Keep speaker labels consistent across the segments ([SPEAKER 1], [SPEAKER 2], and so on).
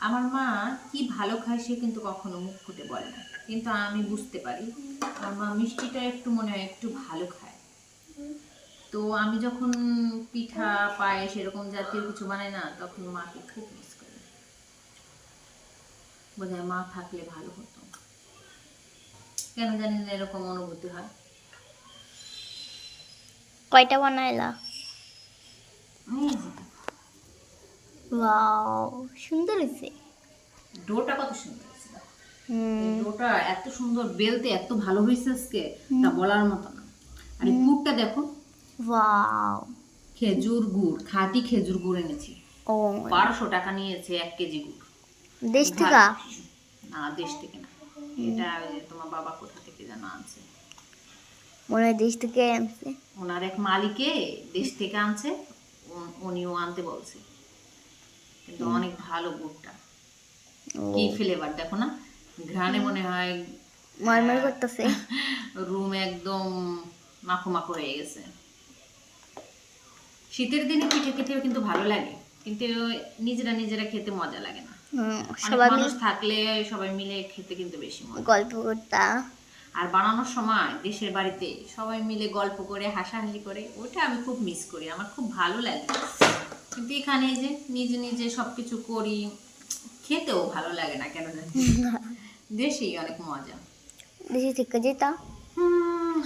[SPEAKER 1] আমার মা কি ভালো খায় সে কিন্তু কখনো মুখ ফুটে বলে না, কিন্তু আমি বুঝতে পারি আমার মা মিষ্টিটা একটু মনে হয় একটু ভালো খায়। তো আমি যখন পিঠা পায়েস এরকম জাতীয় কিছু বানাই না, তখন মাকে খুব মিস করি। বোধহয় মা থাকলে ভালো হতো, কেন জানি না এরকম অনুভূতি হয়।
[SPEAKER 2] কয়টা বানাইলা?
[SPEAKER 1] এই যে
[SPEAKER 2] ওয়াও, সুন্দর হয়েছে।
[SPEAKER 1] ডোটা কত সুন্দর হয়েছিল। এই
[SPEAKER 2] হুম
[SPEAKER 1] ডোটা এত সুন্দর, বেলতে এত ভালো হয়েছে আজকে, তা
[SPEAKER 2] হুম
[SPEAKER 1] বলার মতো না। আর এই পুরটা দেখো,
[SPEAKER 2] ওয়াও।
[SPEAKER 1] খেজুর গুড়, খাঁটি খেজুর গুড় এনেছি।
[SPEAKER 2] ও
[SPEAKER 1] 1200 টাকা নিয়েছে 1 কেজি গুড়।
[SPEAKER 2] দেশ
[SPEAKER 1] ভা-
[SPEAKER 2] থেকে?
[SPEAKER 1] না, দেশ থেকে না, এটা ওই যে তোমার বাবা কোথা থেকে যেন আনছে।
[SPEAKER 2] মনে হয় দেশ থেকে আনছে।
[SPEAKER 1] ওনার এক মালিকে দেশ থেকে আনছে, উনিও আনতে বলছে। কিন্তু অনেক ভালো গুড়টা,
[SPEAKER 2] ও
[SPEAKER 1] কি ফ্লেভার দেখো না, ঘ্রাণে মনে হয়
[SPEAKER 2] মরমর করতেছে।
[SPEAKER 1] রুম একদম মাখো মাখো হয়ে গেছে। শীতের দিনে পিঠে খেতেও কিন্তু ভালো লাগে, কিন্তু নিজেরা নিজেরা খেতে মজা লাগে না। অনেক
[SPEAKER 2] সবাই
[SPEAKER 1] মানুষ
[SPEAKER 2] মিলে
[SPEAKER 1] থাকলে সবাই মিলে খেতে কিন্তু বেশি মজা।
[SPEAKER 2] গল্প করতা।
[SPEAKER 1] আর বানানোর সময় দেশের বাড়িতে সবাই মিলে গল্প করে হাসাহাসি করে, ওটা আমি খুব মিস করি, আমার খুব ভালো লাগে। কিন্তু এখানে যে নিজে নিজে সবকিছু করি, খেতেও ভালো লাগে না কেন জানি। দেশেই অনেক মজা।
[SPEAKER 2] দেশে থেকে যেতা।
[SPEAKER 1] হুম,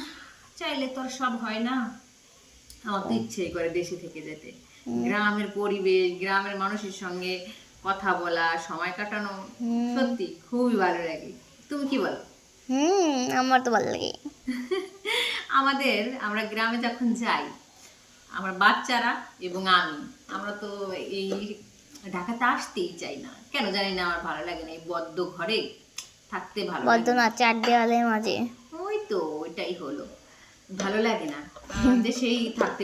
[SPEAKER 1] চাইলে তো আর সব হয় না। আমার তো ইচ্ছে করে দেশে থেকে যেতে। গ্রামের পরিবেশ, গ্রামের মানুষের সঙ্গে কথা বলা, সময় কাটানো সত্যি খুবই ভালো লাগে। তুমি কি বলো?
[SPEAKER 2] আমার তো ভালো লাগে।
[SPEAKER 1] আমরা গ্রামে যখন যাই, আমার বাচ্চারা এবং আমরা তো এই ঢাকাতে আসতেই চাই না, কেন জানি না, আমার ভালো লাগে না এই বদ্ধ ঘরে থাকতে, ভালো
[SPEAKER 2] বলতো
[SPEAKER 1] লাগে
[SPEAKER 2] না
[SPEAKER 1] না।
[SPEAKER 2] 4 দেওয়ালের মাঝে।
[SPEAKER 1] ওই তো ওইটাই হলো, ভালো লাগে না, দেশেই থাকতে